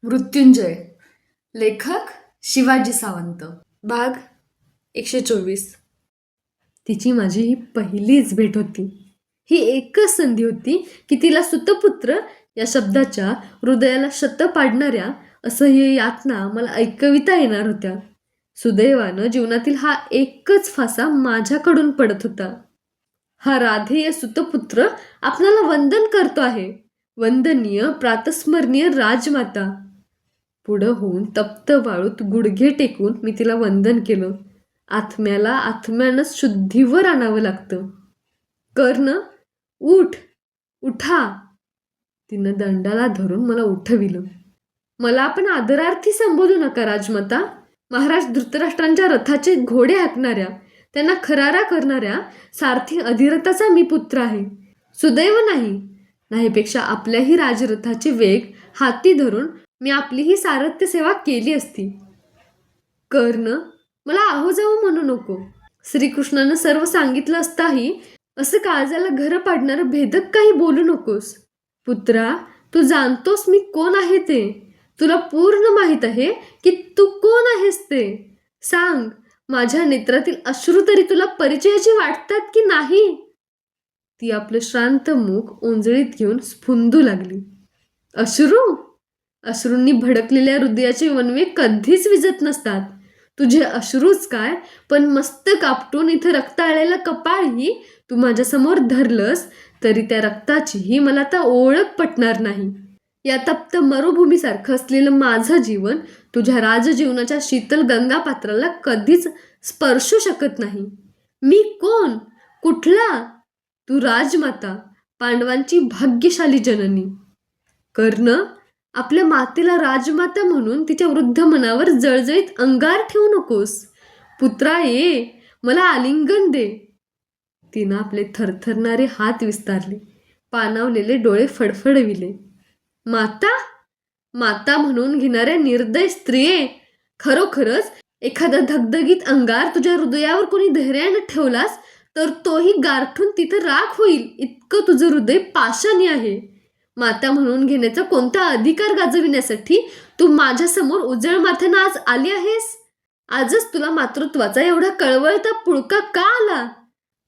मृत्युंजय. लेखक शिवाजी सावंत. भाग 124. तिची माझी ही पहिलीच भेट होती. ही एकच संधी होती की तिला सुतपुत्र या शब्दाच्या हृदयाला शत पाडणाऱ्या असह्य यातना मला ऐकविता येणार होत्या. सुदैवानं जीवनातील हा एकच फासा माझ्याकडून पडत होता. हा राधेय सुतपुत्र आपणाला वंदन करतो आहे. वंदनीय प्रातस्मरणीय राजमाता. पुढं होऊन तप्त वाळूत गुडघे टेकून मी तिला वंदन केलं. आत्म्याला आत्म्यानंच शुद्धीवर आणावं लागतं. कर्ण, उठ, उठा. तिनं दंडाला धरून मला उठविलं. मला आपण आदरार्थी संबोधू नका राजमाता. महाराज धृतराष्ट्रांच्या रथाचे घोडे हाकणाऱ्या, त्यांना खरारा करणाऱ्या सारथी अधिरथाचा मी पुत्र आहे. सुदैव नाहीपेक्षा आपल्याही राजरथाचे वेग हाती धरून मी आपली ही सारथ्य सेवा केली असती. कर्ण, मला आहो जाऊ म्हणू नको. श्रीकृष्णानं सर्व सांगितलं असताही असं काळजाला घर पाडणारं भेदक काही बोलू नकोस. पुत्रा, तू जाणतोस मी कोण आहे ते. तुला पूर्ण माहीत आहे की तू कोण आहेस ते. सांग, माझ्या नेत्रातील अश्रू तरी तुला परिचयाची वाटतात की नाही? ती आपलं शांत मुख ओंजळीत घेऊन स्फुंदू लागली. अश्रूंनी भडकलेल्या हृदयाचे वनवे कधीच विझत नसतात. तुझे अश्रूच काय, पण मस्तक आपटून इथं रक्त आलेलं कपाळही तू माझ्यासमोर धरलंस तरी त्या रक्ताचीही मला आता ओळख पटणार नाही. या तप्त मरुभूमीसारखं असलेलं माझं जीवन तुझ्या राजजीवनाच्या शीतल गंगापात्राला कधीच स्पर्शू शकत नाही. मी कोण? कुठला? तू राजमाता, पांडवांची भाग्यशाली जननी. कर्ण, आपल्या मातेला राजमाता म्हणून तिच्या वृद्ध मनावर जळजळीत अंगार ठेवू नकोस. पुत्रा, ये, मला आलिंगन दे. तिनं आपले थरथरणारे हात विस्तारले, पाणावलेले डोळे फडफडविले. माता? माता म्हणून घेणाऱ्या निर्दय स्त्रिये, खरोखरच एखादा धगधगीत अंगार तुझ्या हृदयावर कोणी धैर्यानं ठेवलास तर तोही गारठून तिथं राख होईल इतकं तुझं हृदय पाषाणी आहे. माता म्हणून घेण्याचा कोणता अधिकार गाजविण्यासाठी तू माझ्यासमोर उजळ माथ्यानं आज आली आहेस? आजच तुला मातृत्वाचा एवढा कळवळता पुळका का आला?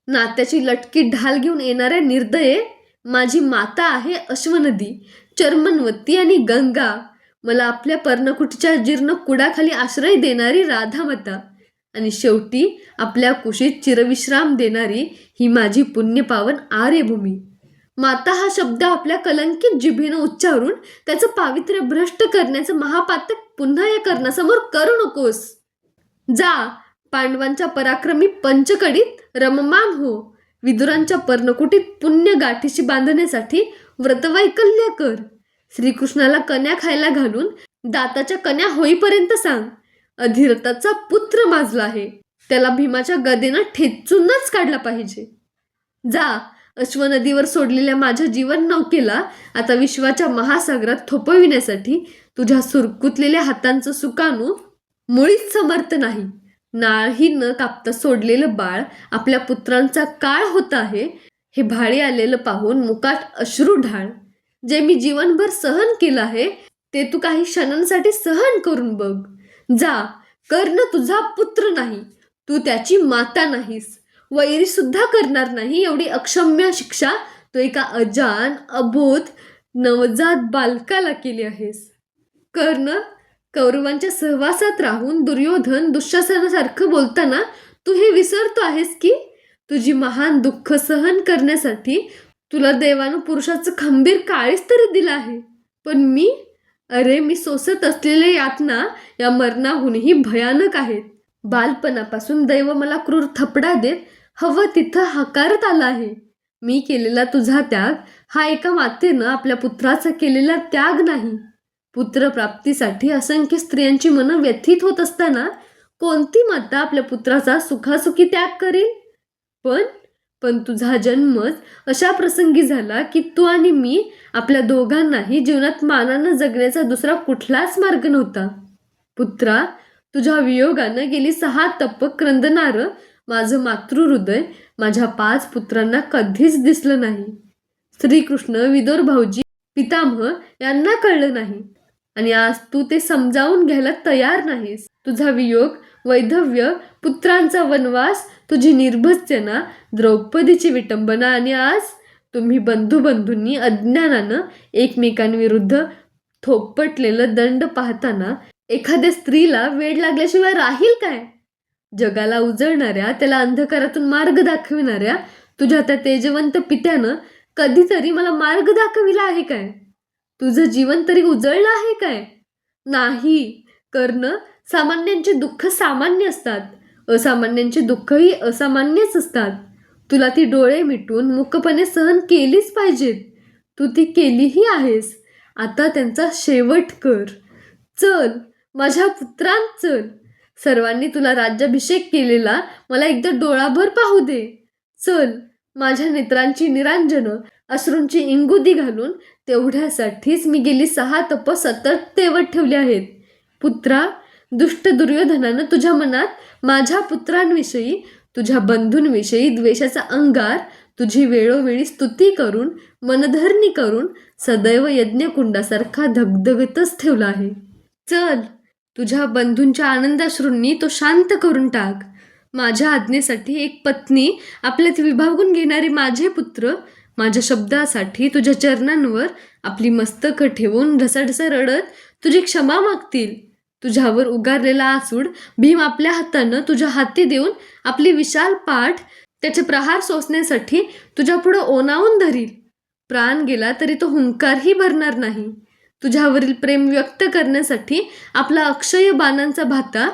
नात्याची लटकी ढाल घेऊन येणाऱ्या निर्दये, माझी माता आहे अश्वनदी, चर्मणवती आणि गंगा. मला आपल्या पर्णकुटीच्या जीर्ण कुडाखाली आश्रय देणारी राधामाता आणि शेवटी आपल्या कुशीत चिरविश्राम देणारी ही माझी पुण्यपावन आर्यभूमी. माता हा शब्द आपल्या कलंकित जिभेनं उच्चारून त्याचं पावित्र्य भ्रष्ट करण्याचं महापातक पुन्हा या कर्णासमोर करू नकोस. जा, पांडवांच्या पराक्रमी पंचकडीत रममान हो. विदुरांच्या पर्णकुटीत पुण्य गाठीशी बांधण्यासाठी व्रतवैकल्य कर. श्रीकृष्णाला कन्या खायला घालून दाताच्या कन्या होईपर्यंत सांग, अधिरथाचा पुत्र माजला आहे, त्याला भीमाच्या गदेनं ठेचूनच काढला पाहिजे. जा, अश्वनदीवर सोडलेल्या माझ्या जीवन नौकेला आता विश्वाच्या महासागरात थोपविण्यासाठी तुझ्या सुरकुतलेल्या हातांचं सुकाणू मुळीच समर्थ नाही. नाळही न कापता सोडलेलं बाळ आपल्या पुत्रांचा काळ होत आहे हे भाळी आलेलं पाहून मुकाट अश्रू ढाळ. जे मी जीवनभर सहन केलं आहे ते तू काही क्षणांसाठी सहन करून बघ. जा, कर्ण तुझा पुत्र नाही, तू त्याची माता नाहीस. वैरी सुद्धा करणार नाही एवढी अक्षम्य शिक्षा तू एका अजान अबोध नवजात बालकाला केली आहेस. कर्ण, कौरवांच्या सहवासात राहून दुर्योधन दुःशासनासारखं बोलताना तू हे विसरतो आहेस की तुझी महान दुःख सहन करण्यासाठी तुला देवानं पुरुषाचं खंबीर काळीच तरी दिलं आहे. पण मी सोसत असलेल्या यातना या मरणाहूनही भयानक आहेत. बालपणापासून दैव मला क्रूर थपडा देत हवं तिथं हकारत आला आहे. मी केलेला तुझा त्याग हा एका मातेनं आपल्या पुत्राचा केलेला त्याग नाही. पुत्रप्राप्तीसाठी असंख्य स्त्रियांची मनं व्यथित होत असताना कोणती माता आपल्या पुत्राचा सुखासुखी त्याग करेल? पण तुझा जन्मच अशा प्रसंगी झाला की तू आणि मी आपल्या दोघांनाही जीवनात मानानं जगण्याचा दुसरा कुठलाच मार्ग नव्हता. पुत्रा, तुझ्या वियोगानं गेली 6 तप्पक क्रंदणारं माझं मातृहृदय माझ्या 5 पुत्रांना कधीच दिसलं नाही. श्रीकृष्ण, विदुर भाऊजी, पितामह यांना कळलं नाही. आणि आज तू ते समजावून घ्यायला तयार नाहीस. तुझा वियोग, वैधव्य, पुत्रांचा वनवास, तुझी निर्भत्सना, द्रौपदीची विटंबना आणि आज तुम्ही बंधूंनी अज्ञानानं एकमेकांविरुद्ध थोपटलेलं दंड पाहताना एखाद्या स्त्रीला वेड लागल्याशिवाय राहील काय? जगाला उजळणाऱ्या, त्याला अंधकारातून मार्ग दाखविणाऱ्या तुझ्या त्या तेजवंत पित्यानं कधीतरी मला मार्ग दाखविला आहे काय? तुझं जीवन तरी उजळलं आहे काय? नाही. कर्ण, सामान्यांची दुःख सामान्य असतात, असामान्यांची दुःखही असामान्यच असतात. तुला ती डोळे मिटून मुकपणे सहन केलीच पाहिजेत. तू ती केलीही आहेस. आता त्यांचा शेवट कर. चल माझ्या पुत्रांत, चल. सर्वांनी तुला राज्याभिषेक केलेला मला एकदा डोळाभर पाहू दे. चल, माझ्या नेत्रांची निरांजनं, अश्रूंची इंगुदी घालून तेवढ्यासाठीच मी गेली 6 तप सतत तेवत ठेवली आहेत. पुत्रा, दुष्ट दुर्योधनानं तुझ्या मनात माझ्या पुत्रांविषयी, तुझ्या बंधूंविषयी द्वेषाचा अंगार, तुझी वेळोवेळी स्तुती करून, मनधरणी करून सदैव यज्ञकुंडासारखा धगधगतच ठेवला आहे. चल, तुझ्या बंधूंच्या आनंदाश्रूंनी तो शांत करून टाक. माझ्या आज्ञेसाठी एक पत्नी, आपल्यात विभागून घेणारे माझे पुत्र, माझ्या शब्दासाठी तुझ्या चरणांवर आपली मस्तकं ठेवून ढसाढसा रडत तुझी क्षमा मागतील. तुझ्यावर उगारलेला आसूड भीम आपल्या हातानं तुझ्या हाती देऊन आपली विशाल पाठ त्याचे प्रहार सोसण्यासाठी तुझ्या पुढं ओनावून धरील. प्राण गेला तरी तो हुंकारही भरणार नाही. तुझ्यावरील प्रेम व्यक्त करण्यासाठी आपला अक्षय बाणांचा भाता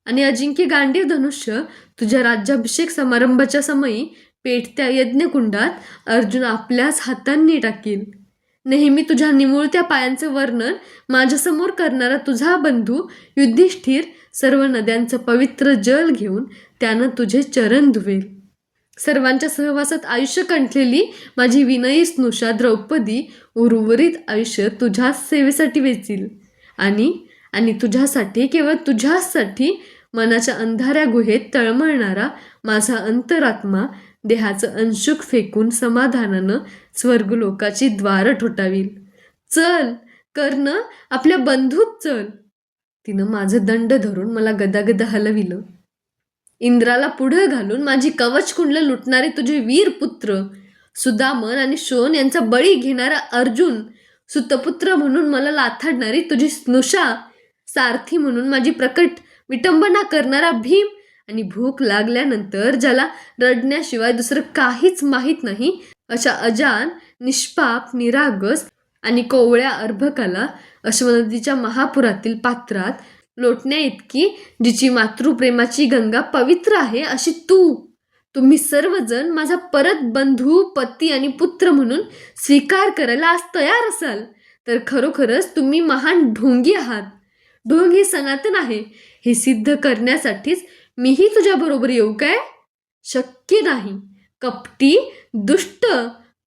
आणि अजिंक्य गांडीव धनुष्य तुझ्या राज्याभिषेक समारंभाच्या समयी पेटत्या यज्ञकुंडात अर्जुन आपल्याच हातांनी टाकील. नेहमी तुझ्या निमुळत्या पायांचं वर्णन माझ्यासमोर करणारा तुझा बंधू युधिष्ठिर सर्व नद्यांचं पवित्र जल घेऊन त्यानं तुझे चरण धुवेल. सर्वांच्या सहवासात आयुष्य कंठलेली माझी विनयी स्नुषा द्रौपदी उर्वरित आयुष्य तुझ्याच सेवेसाठी वेचील. आणि तुझ्यासाठी, केवळ तुझ्यासाठी मनाच्या अंधाऱ्या गुहेत तळमळणारा माझा अंतरात्मा देहाचं अंशुक फेकून समाधानानं स्वर्गलोकाची द्वारं ठोठावील. चल कर्ण, आपल्या बंधूत चल. तिनं माझं दंड धरून मला गदागदा हलविलं. इंद्राला पुढं घालून माझी कवचकुंडलं लुटणारे तुझे वीर पुत्र सुदामन आणि शोण यांचा बळी घेणारा अर्जुन, सुतपुत्र म्हणून मला लाथाडणारी तुझी स्नुषा, सारथी म्हणून माझी प्रकट विटंबना करणारा भीम आणि भूक लागल्यानंतर ज्याला रडण्याशिवाय दुसरं काहीच माहीत नाही अशा अजान, निष्पाप, निरागस आणि कोवळ्या अर्भकाला अश्वनदीच्या महापुरातील पात्रात लोटण्या इतकी जिची मातृप्रेमाची गंगा पवित्र आहे अशी तुम्ही सर्वजण माझा परत बंधू, पती आणि पुत्र म्हणून स्वीकार करायला आज तयार असाल तर खरोखरच तुम्ही महान ढोंगी आहात. ढोंग हे सनातन आहे हे सिद्ध करण्यासाठीच मीही तुझ्याबरोबर येऊ काय? शक्य नाही. कपटी, दुष्ट,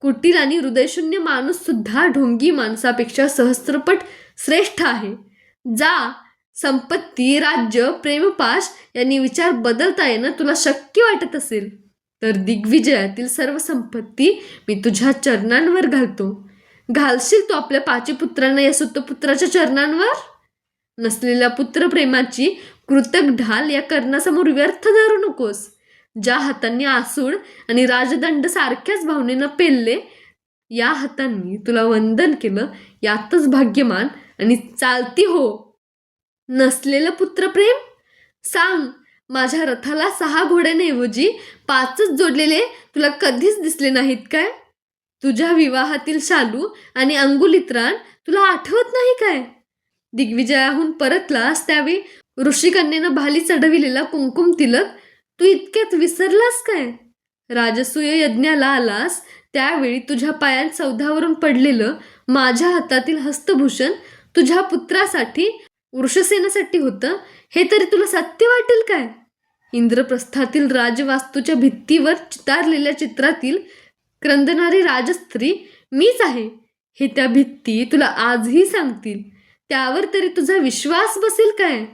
कुटील आणि हृदयशून्य माणूस सुद्धा ढोंगी माणसापेक्षा सहस्त्रपट श्रेष्ठ आहे. जा. संपत्ती, राज्य, प्रेमपाश यांनी विचार बदलता येणं तुला शक्य वाटत असेल तर दिग्विजयातील सर्व संपत्ती मी तुझ्या चरणांवर घालतो. घालशील तू आपल्या 5 पुत्रांना या सुतपुत्राच्या चरणांवर? नसलेल्या पुत्रप्रेमाची कृतक ढाल या कर्णासमोर व्यर्थ धरू नकोस. ज्या हातांनी आसूड आणि राजदंड सारख्याच भावनेनं पेलले, या हातांनी तुला वंदन केलं यातच भाग्यमान आणि चालती हो. नसलेलं पुत्रप्रेम? सांग, माझ्या रथाला 6 घोड्यांऐवजी 5च जोडलेले तुला कधीच दिसले नाहीत काय? तुझ्या विवाहातील शालू आणि अंगुलित्राण तुला आठवत नाही काय? दिग्विजयाहून परतलास त्यावेळी ऋषिकन्येनं भाली चढविलेला कुंकुम तिलक तू इतक्यात विसरलास काय? राजसूय यज्ञाला आलास त्यावेळी तुझ्या पायात सौधावरून पडलेलं माझ्या हातातील हस्तभूषण तुझ्या पुत्रासाठी, वृषसेनासाठी होतं हे तरी तुला सत्य वाटेल काय? इंद्रप्रस्थातील राजवास्तूच्या भित्तीवर चितारलेल्या चित्रातील क्रंदणारी राजस्त्री मीच आहे हे त्या भित्ती तुला आजही सांगतील. त्यावर तरी तुझा विश्वास बसेल काय?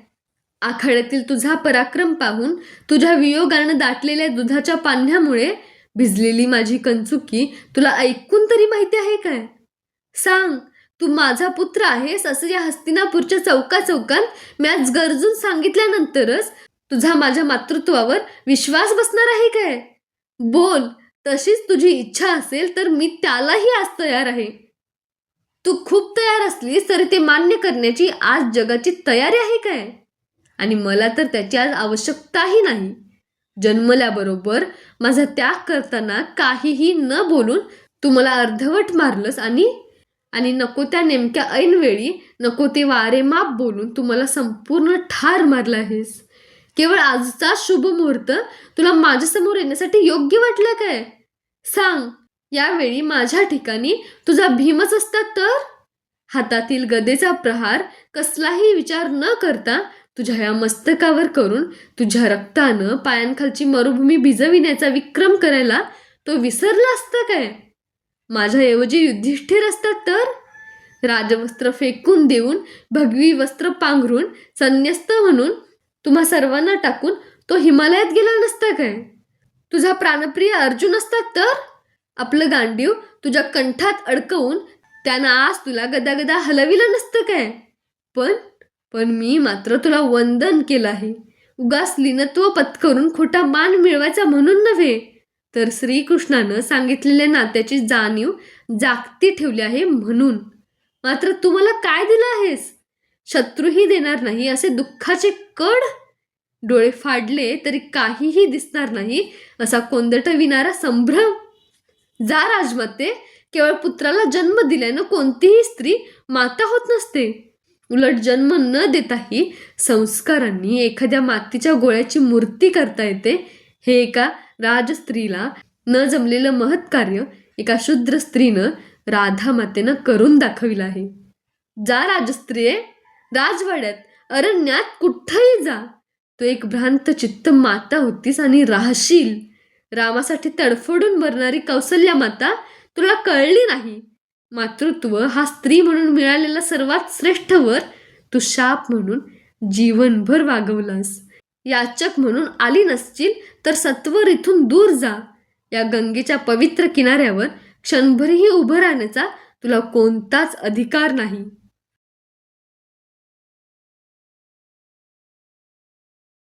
आखाड्यातील तुझा पराक्रम पाहून तुझ्या वियोगानं दाटलेल्या दुधाच्या पान्ह्यामुळे भिजलेली माझी कंचुकी तुला ऐकून तरी माहिती आहे काय? सांग, तू माझा पुत्र आहेस असं या हस्तिनापूरच्या चौकात मी आज गरजून सांगितल्यानंतरच तुझा माझ्या मातृत्वावर विश्वास बसणार आहे काय? बोल, तशीच तुझी इच्छा असेल तर मी त्यालाही आज तयार आहे. तू खूप तयार असलीस तरी ते मान्य करण्याची आज जगाची तयारी आहे काय? आणि मला तर त्याची आज आवश्यकताही नाही. जन्मल्याबरोबर माझा त्याग करताना काहीही न बोलून तू मला अर्धवट मारलंस आणि नको त्या नेमक्या ऐनवेळी नको ते वारेमाप बोलून तू मला संपूर्ण ठार मारला आहेस. केवळ आजचा शुभ मुहूर्त तुला माझ्यासमोर येण्यासाठी योग्य वाटला काय? सांग, यावेळी माझ्या ठिकाणी तुझा भीमच असता तर? हातातील गदेचा प्रहार कसलाही विचार न करता तुझ्या या मस्तकावर करून तुझ्या रक्तानं पायांखालची मरुभूमी भिजविण्याचा विक्रम करायला तो विसरला असता काय? माझ्याऐवजी युधिष्ठिर असतात तर? राजवस्त्र फेकून देऊन भगवी वस्त्र पांघरून संन्यस्त म्हणून तुम्हा सर्वांना टाकून तो हिमालयात गेला नसता काय? तुझा प्राणप्रिय अर्जुन असतात तर? आपलं गांडीव तुझ्या कंठात अडकवून त्यानं आज तुला गदागदा हलविलं नसतं काय? पण मी मात्र तुला वंदन केलं आहे. उगाच लीनत्व पत्करून खोटा मान मिळवायचा म्हणून नव्हे, तर श्रीकृष्णानं सांगितलेल्या नात्याची जाणीव जागती ठेवली आहे म्हणून. मात्र तू मला काय दिलं आहेस? शत्रूही देणार नाही असे दुःखाचे कड? डोळे फाडले तरी काहीही दिसणार नाही असा कोंदटविणारा संभ्रम? जा राजमाते, केवळ पुत्राला जन्म दिल्यानं कोणतीही स्त्री माता होत नसते. उलट जन्म न देताही संस्कारांनी एखाद्या मातीच्या गोळ्याची मूर्ती करता येते. हे एका राजस्त्रीला न जमलेलं महत्कार्य एका शूद्र स्त्रीनं राधा मातेनं करून दाखविलं आहे. जा राजस्त्रिये, राजवाड्यात अरण्यात कुठंही जा. तू एक भ्रांत चित्त माता होतीस आणि राहशील. रामासाठी तडफडून मरणारी कौसल्या माता तुला कळली नाही. मातृत्व हा स्त्री म्हणून मिळालेला सर्वात श्रेष्ठ वर तू शाप म्हणून जीवनभर वागवलास. याचक म्हणून आली नसशील तर सत्वर इथून दूर जा. या गंगेच्या पवित्र किनाऱ्यावर क्षणभरही उभं राहण्याचा तुला कोणताच अधिकार नाही.